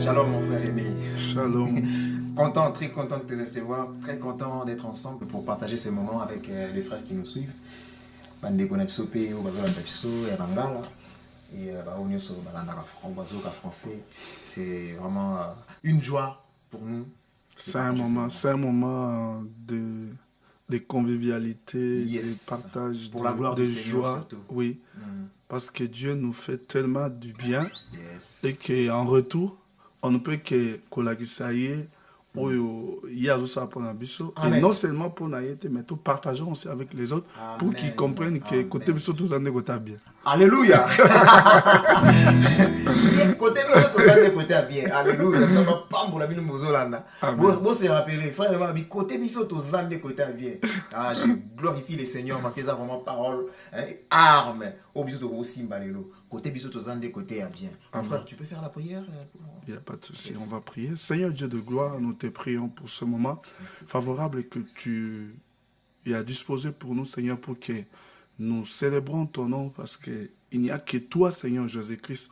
Shalom mon frère aimé. Shalom. Content, très content de te recevoir, très content d'être ensemble pour partager ce moment avec les frères qui nous suivent. Et français, c'est vraiment une joie pour nous. C'est un moment de convivialité, Yes. de partage, pour la gloire de du Seigneur joie. surtout. Oui, parce que Dieu nous fait tellement du bien Yes. et qu'en retour, on ne peut que collaborer. Et non seulement pour Naïté, mais tout partageons aussi avec les autres. Amen. Pour qu'ils comprennent que côté biso tout ça n'est bien. Alléluia. Côté côté bien. Alléluia. Ça va pas pour la vie de Mozolanda. Bon c'est rappelé, frère, côté biso tout ça côté bien. Ah, je glorifie le Seigneur parce que ça vraiment parole, arme au biso de Simbalelo. Côté biso tout ça côté bien. Mon frère, tu peux faire la prière? Il n'y a pas de souci, on va prier. Seigneur Dieu de gloire, nous te prions pour ce moment favorable que tu as disposé pour nous, Seigneur, pour que nous célébrons ton nom, parce qu'il n'y a que toi, Seigneur Jésus-Christ,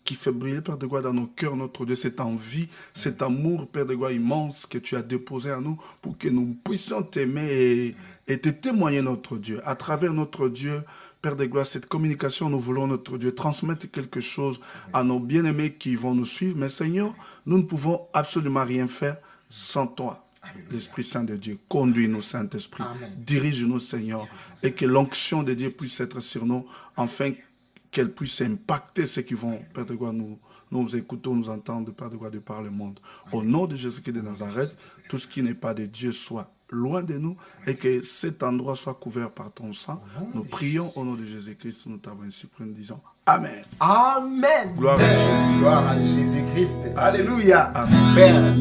qui fait briller, Père de gloire, dans nos cœurs, notre Dieu, cette envie, cet amour, Père de gloire, immense que tu as déposé en nous pour que nous puissions t'aimer et te témoigner, notre Dieu. À travers notre Dieu, Père de gloire, cette communication, nous voulons, notre Dieu, transmettre quelque chose à nos bien-aimés qui vont nous suivre. Mais Seigneur, nous ne pouvons absolument rien faire sans toi. L'Esprit Saint de Dieu, conduis-nous, Saint-Esprit, dirige-nous, Seigneur, et que l'onction de Dieu puisse être sur nous, afin qu'elle puisse impacter ceux qui vont, Père de gloire, nous écoutons, nous entendre, Père de gloire, de par le monde. Au nom de Jésus-Christ de Nazareth, tout ce qui n'est pas de Dieu soit loin de nous et que cet endroit soit couvert par ton sang. Nous prions au nom de Jésus-Christ, nous t'avons ainsi prié, nous disons Amen. Amen. Gloire à Jésus. Gloire à Jésus-Christ. Alléluia. Amen. Père,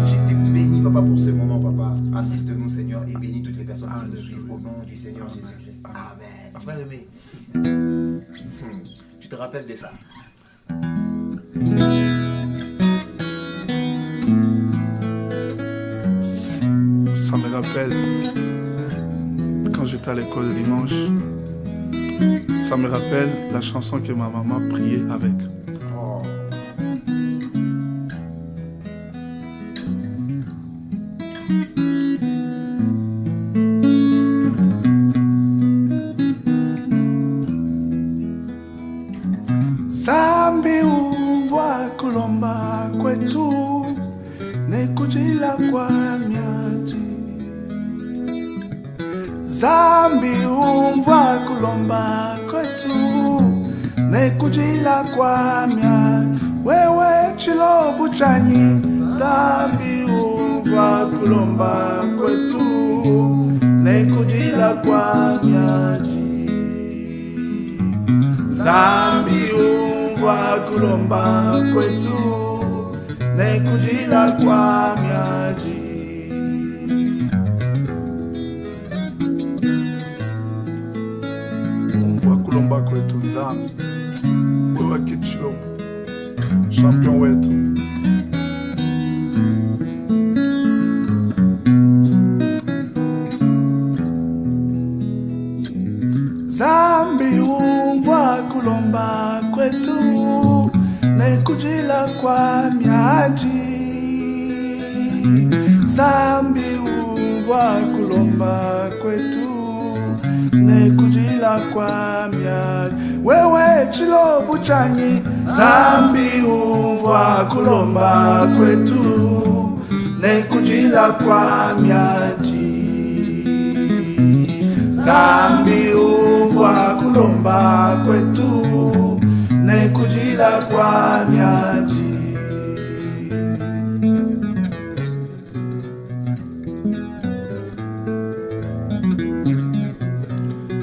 je te bénis, Papa, pour ce moment, Papa. Assiste-nous, Seigneur, et bénis toutes les personnes qui nous suivent au nom du Seigneur Jésus-Christ. Amen. Frère aimé, tu te rappelles de ça? Ça me rappelle quand j'étais à l'école le dimanche. Ça me rappelle la chanson que ma maman priait avec. Oh. Zambi umvwa kulomba kwetu nekujila kwa miaji. Zambi umvwa kulomba kwetu nekujila kwa miaji. Wewe chilobu chanyi. Zambi umvwa kulomba kwetu nekujila kwa miaji. Zambi umvwa kulomba kwetu nekujila kwa miaji. Umvwa kulomba kwetu Zambi, wewe kichilobu, champion wetu. Zambi umvwa kulomba kwetu nekujila kwa miaji. Zambi umvwa kulomba kwetu nekujila kwa miaji. Wewe chilobu chanyi. Zambi umvwa kulomba kwetu nekujila kwa miaji. Zambi umvwa kulomba kwetu nekujila kwa miaji.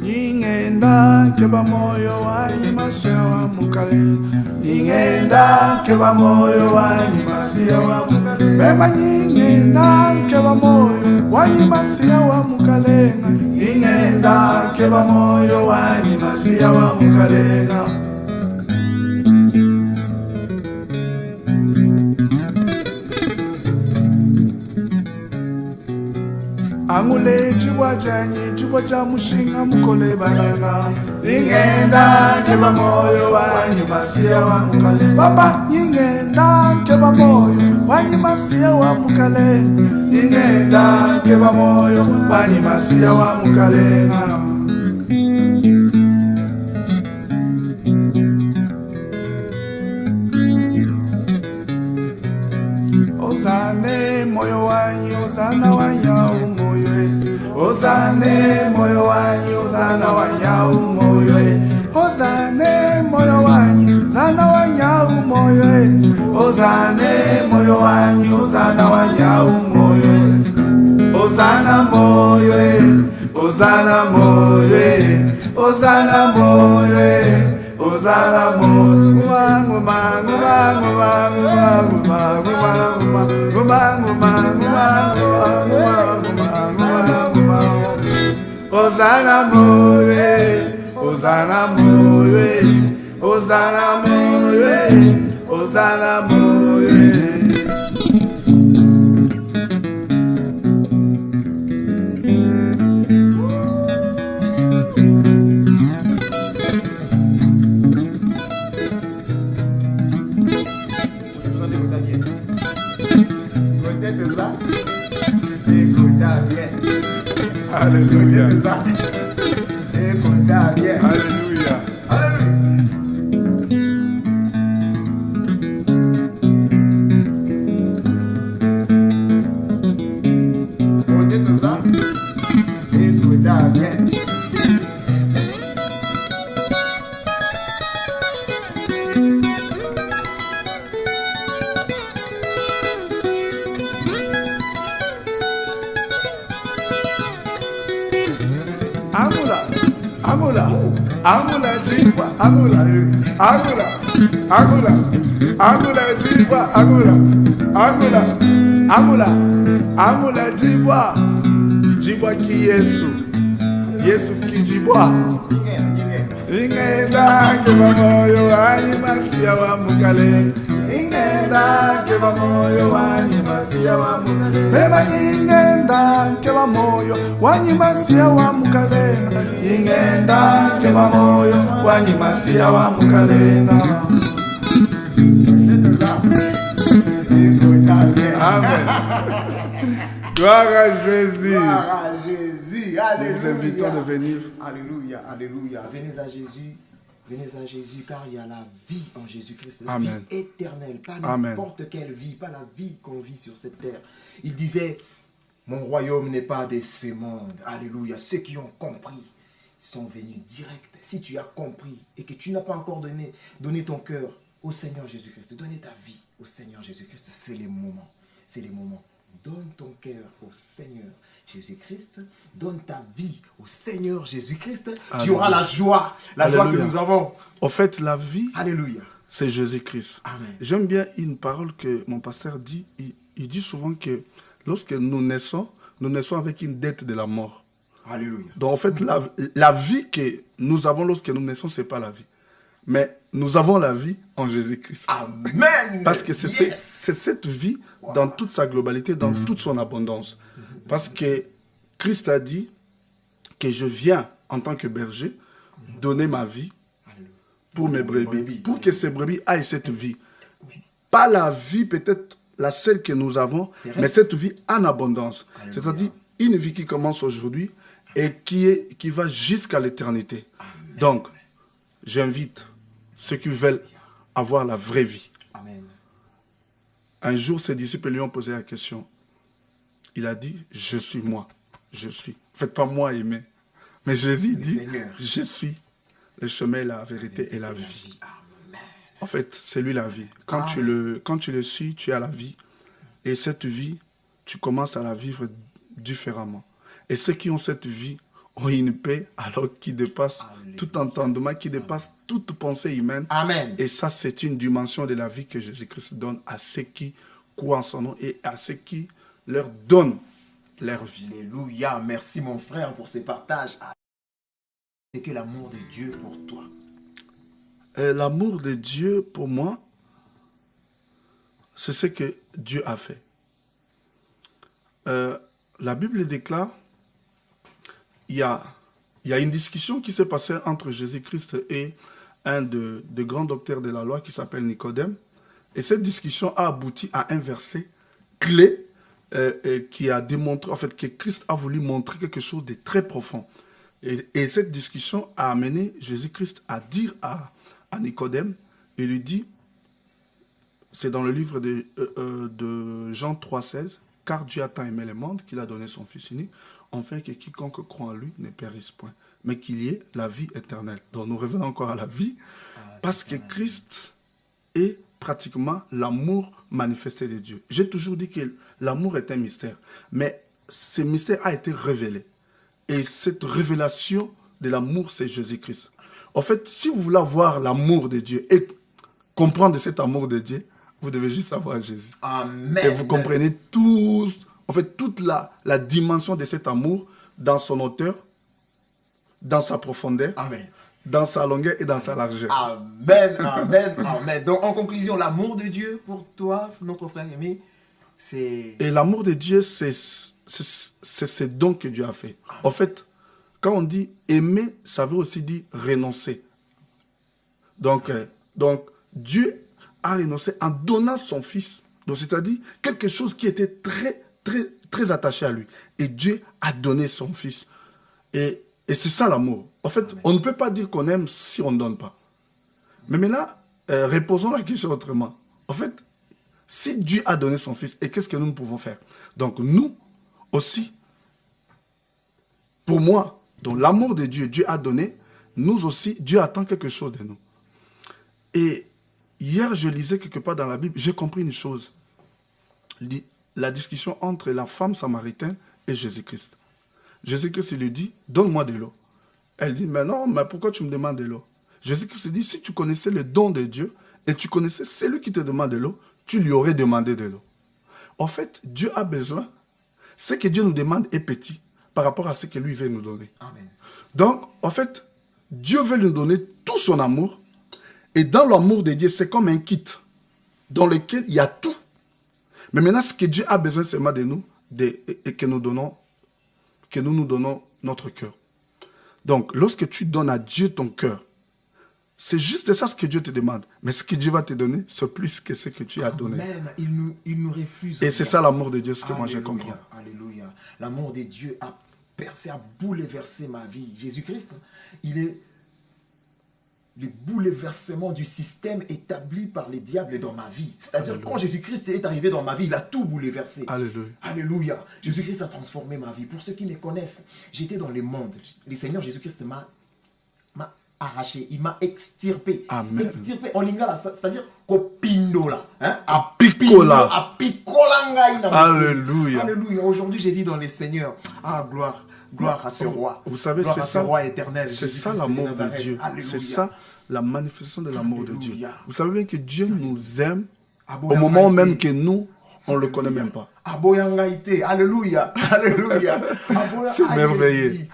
Ningenda keba moyo wanyi masewa mukale. Ningenda keba moyo wanyi masewa mukale. Bema ningenda keba moyo wanyi masewa mukale. Ningenda keba moyo wanyi masewa mukale. Angule jibwa janyi jibwa jamushinga mukole balanga ingenda keba moyo wanyi masia wa mukale Papa ingenda keba moyo wanyi masia wa mukale ingenda keba moyo wanyi masia wa mukale Ozane moyo wanyi ozana wanya umoyo Ozane moyo wanyi ozana wanya umoyo Ozane moyo wanyi ozana wanya umoyo Ozane moyo wanyi ozana wanya umoyo Ozana moyo Ozana moyo Ozana moyo Ozana moyo Mangu mangu mangu mangu mangu mangu mangu mangu mangu mangu Ozana moyo Ozana moyo Ozana moyo Ozana moyo Alléluia. Écoutez bien. Alléluia. Alléluia. Écoutez tout ça. Écoutez bien. Angula, Angula, Angula jibwa, Angula, Angula, Angula, Angula jibwa, Angula, Angula, Angula, Angula jibwa, jibwa ki Yesu, Yesu ki jibwa. Ingenda keba moyo wanyi masia wa mukale. Ingenda keba moyo wanyi masia wa mukale. Mema ingenda keba moyo wanyi masia wa mukale. Ingenda keba moyo wanyi masia wa mukale. Amen. Gloire à Jésus. Gloire à Jésus. Alléluia. Nous vous invitons de venir. Alléluia, alléluia. Venez à Jésus. Venez à Jésus car il y a la vie en Jésus-Christ. La Amen. vie éternelle. Pas Amen. n'importe quelle vie. Pas la vie qu'on vit sur cette terre. Il disait, mon royaume n'est pas de ce monde. Alléluia. Ceux qui ont compris sont venus direct. Si tu as compris et que tu n'as pas encore donné ton cœur au Seigneur Jésus-Christ, donner ta vie au Seigneur Jésus-Christ, c'est les moments. C'est les moments. Donne ton cœur au Seigneur Jésus-Christ. Donne ta vie au Seigneur Jésus-Christ. Tu auras la joie. La joie que nous avons. En fait, la vie, Alléluia. c'est Jésus-Christ. Amen. J'aime bien une parole que mon pasteur dit. Il dit souvent que lorsque nous naissons avec une dette de la mort. Alléluia. Donc en fait, la vie que nous avons lorsque nous naissons, ce n'est pas la vie. Mais nous avons la vie en Jésus-Christ. Amen. Parce que c'est cette vie dans toute sa globalité, dans toute son abondance. Parce que Christ a dit que je viens en tant que berger donner ma vie pour mes brebis. Pour que ces brebis aient cette vie. Pas la vie peut-être la seule que nous avons, mais cette vie en abondance. C'est-à-dire une vie qui commence aujourd'hui et qui va jusqu'à l'éternité. Donc, j'invite ceux qui veulent avoir la vraie vie. Amen. Un jour, ses disciples lui ont posé la question. Il a dit, je suis moi, je suis. Faites pas moi aimer. Mais Jésus dit, je suis le chemin, la vérité et la vie. Amen. En fait, c'est lui la vie. Quand tu le suis, tu as la vie. Et cette vie, tu commences à la vivre différemment. Et ceux qui ont cette vie ont une paix alors qui dépasse tout entendement, qui dépasse toute pensée humaine. Amen. Et ça, c'est une dimension de la vie que Jésus-Christ donne à ceux qui croient en son nom et à ceux qui leur donnent leur vie. Alléluia. Merci mon frère pour ces partages. C'est que l'amour de Dieu pour toi. L'amour de Dieu pour moi, c'est ce que Dieu a fait. La Bible déclare il y a une discussion qui s'est passée entre Jésus-Christ et un de grands docteurs de la loi qui s'appelle Nicodème. Et cette discussion a abouti à un verset clé qui a démontré, en fait, que Christ a voulu montrer quelque chose de très profond. Et cette discussion a amené Jésus-Christ à dire à Nicodème, il lui dit, c'est dans le livre de Jean 3,16, « Car Dieu a tant aimé le monde qu'il a donné son Fils unique, afin que quiconque croit en lui ne périsse point, mais qu'il y ait la vie éternelle. » Donc nous revenons encore à la vie, parce que Christ est pratiquement l'amour manifesté de Dieu. J'ai toujours dit que l'amour est un mystère, mais ce mystère a été révélé. Et cette révélation de l'amour, c'est Jésus-Christ. En fait, si vous voulez voir l'amour de Dieu et comprendre cet amour de Dieu, vous devez juste avoir Jésus. Amen. Et vous comprenez tous, en fait, toute la dimension de cet amour dans son hauteur, dans sa profondeur, Amen. dans sa longueur et dans sa largeur. Amen, amen, amen. Donc, en conclusion, l'amour de Dieu pour toi, notre frère aimé, c'est... Et l'amour de Dieu, c'est ce don que Dieu a fait. En fait, quand on dit aimer, ça veut aussi dire renoncer. Donc Dieu a renoncé en donnant son Fils. Donc, c'est-à-dire quelque chose qui était très, très, très attaché à lui. Et Dieu a donné son Fils. Et c'est ça l'amour. En fait, amen. On ne peut pas dire qu'on aime si on ne donne pas. Mais maintenant, reposons la question autrement. En fait, si Dieu a donné son Fils, et qu'est-ce que nous pouvons faire? Donc nous aussi, pour moi, dans l'amour de Dieu, Dieu a donné, nous aussi, Dieu attend quelque chose de nous. Et hier, je lisais quelque part dans la Bible, j'ai compris une chose. La discussion entre la femme samaritaine et Jésus-Christ. Jésus-Christ lui dit, donne-moi de l'eau. Elle dit, mais non, mais pourquoi tu me demandes de l'eau? Jésus-Christ dit, si tu connaissais le don de Dieu et tu connaissais celui qui te demande de l'eau, tu lui aurais demandé de l'eau. En fait, Dieu a besoin. Ce que Dieu nous demande est petit par rapport à ce que lui veut nous donner. Amen. Donc, en fait, Dieu veut nous donner tout son amour. Et dans l'amour de Dieu, c'est comme un kit dans lequel il y a tout. Mais maintenant, ce que Dieu a besoin seulement de nous, et que nous nous donnons notre cœur. Donc, lorsque tu donnes à Dieu ton cœur, c'est juste ça ce que Dieu te demande. Mais ce que Dieu va te donner, c'est plus que ce que tu as donné. Amen. Il nous refuse. Et c'est ça l'amour de Dieu, ce que Alléluia. moi je comprends. Alléluia. L'amour de Dieu a percé, a bouleversé ma vie. Jésus-Christ, il est le bouleversement du système établi par les diables dans ma vie. C'est-à-dire, quand Jésus-Christ est arrivé dans ma vie, il a tout bouleversé. Alléluia. Alléluia. Jésus-Christ a transformé ma vie. Pour ceux qui me connaissent, j'étais dans le monde. Le Seigneur Jésus-Christ m'a arraché, il m'a extirpé. Amen. Extirpé en lingala, c'est-à-dire kopindola, hein? Apicola. Alléluia. Alléluia. Aujourd'hui, je vis dans les Seigneurs. Ah, gloire. Gloire à ce roi. Vous savez, c'est ça. Roi éternel. C'est ça l'amour de Dieu. C'est ça la manifestation de l'amour de Dieu. Vous savez bien que Dieu nous aime au moment même que nous, on ne le connaît même pas. Alléluia. Alléluia. C'est merveilleux.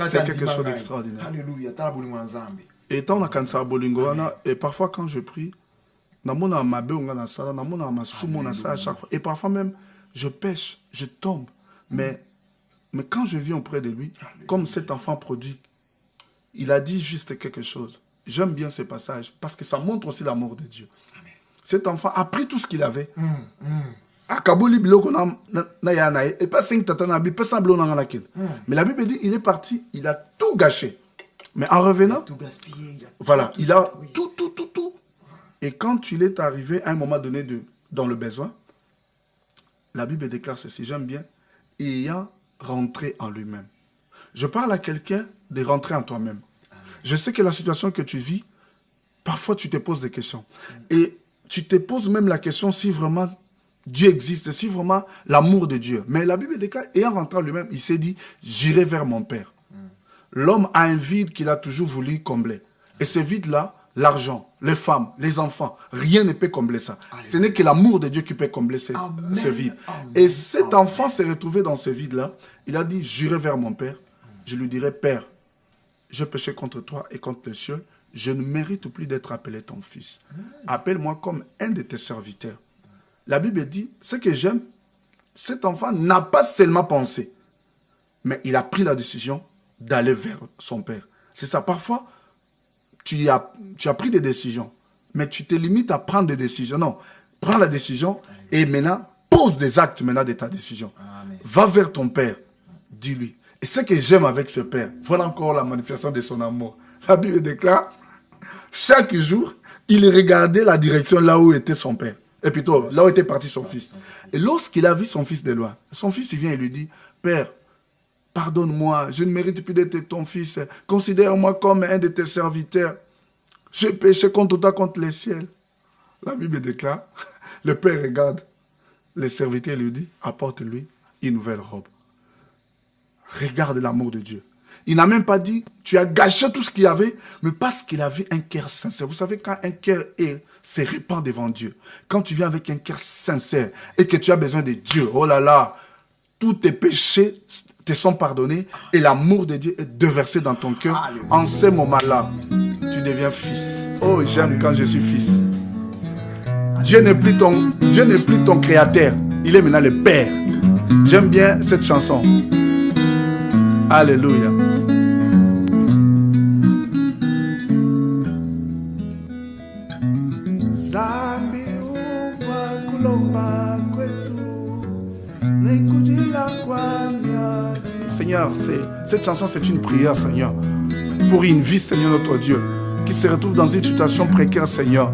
C'est quelque chose d'extraordinaire. Alléluia. Et tant on a bolingo, et parfois quand je prie, et parfois même je pêche, je tombe. Mais quand je viens auprès de lui, comme cet enfant prodigue, il a dit juste quelque chose. J'aime bien ce passage parce que ça montre aussi l'amour de Dieu. Amen. Cet enfant a pris tout ce qu'il avait. Mais la Bible dit il est parti, il a tout gâché. Mais en revenant, voilà, il a tout. Et quand il est arrivé à un moment donné dans le besoin, la Bible déclare ceci, j'aime bien, ayant rentré en lui-même. Je parle à quelqu'un de rentrer en toi-même. Je sais que la situation que tu vis, parfois tu te poses des questions. Et tu te poses même la question si vraiment Dieu existe, si vraiment l'amour de Dieu. Mais la Bible déclare, ayant rentré en lui-même, il s'est dit, j'irai vers mon Père. L'homme a un vide qu'il a toujours voulu combler. Et ce vide-là, l'argent, les femmes, les enfants, rien ne peut combler ça. Alléluia. Ce n'est que l'amour de Dieu qui peut combler ce vide. Amen. Et cet enfant s'est retrouvé dans ce vide-là. Il a dit, j'irai vers mon Père. Je lui dirai, Père, je péché contre toi et contre les cieux. Je ne mérite plus d'être appelé ton fils. Appelle-moi comme un de tes serviteurs. La Bible dit, ce que j'aime, cet enfant n'a pas seulement pensé, mais il a pris la décision d'aller vers son Père. C'est ça. Parfois, tu as pris des décisions, mais tu te limites à prendre des décisions. Non, prends la décision et maintenant, pose des actes maintenant de ta décision. Amen. Va vers ton Père, dis-lui. Et ce que j'aime avec ce Père, voilà encore la manifestation de son amour. La Bible déclare, chaque jour, il regardait la direction là où était son Père. Et plutôt, là où était parti son fils. Et lorsqu'il a vu son fils de loin, son fils il vient et lui dit, Père, pardonne-moi, je ne mérite plus d'être ton fils. Considère-moi comme un de tes serviteurs. J'ai péché contre toi, contre les ciels. La Bible déclare, le Père regarde le serviteur et lui dit, apporte-lui une nouvelle robe. Regarde l'amour de Dieu. Il n'a même pas dit, tu as gâché tout ce qu'il y avait, mais parce qu'il avait un cœur sincère. Vous savez, quand un cœur se répand devant Dieu, quand tu viens avec un cœur sincère et que tu as besoin de Dieu, oh là là, tous tes péchés te sont pardonnés et l'amour de Dieu est déversé dans ton cœur. En ce moment-là, tu deviens fils. Oh, j'aime quand je suis fils. Dieu n'est plus ton créateur, il est maintenant le Père. J'aime bien cette chanson. Alléluia. Seigneur, cette chanson c'est une prière, Seigneur, pour une vie, Seigneur notre Dieu, qui se retrouve dans une situation précaire, Seigneur.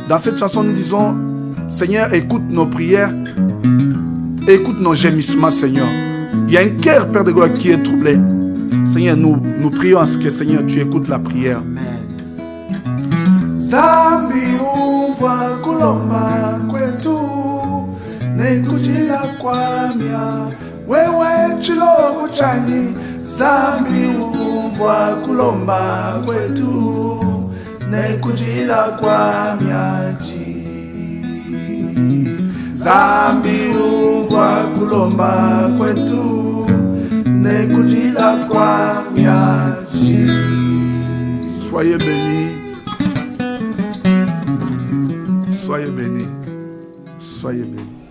Dans cette chanson, nous disons, Seigneur, écoute nos prières, écoute nos gémissements, Seigneur. Il y a un cœur, Père de gloire, qui est troublé. Seigneur, nous prions à ce que, Seigneur, tu écoutes la prière. Amen. Zambi uva kulomba kwetu, nekujila kwamya, wewe chilogo chani. Zambi uva kulomba kwetu, nekujila kwamya ji. Zambi uva kulomba kwetu, nekujila kwamya ji. Soyez bénis. Soyez bénis. Soyez bénis.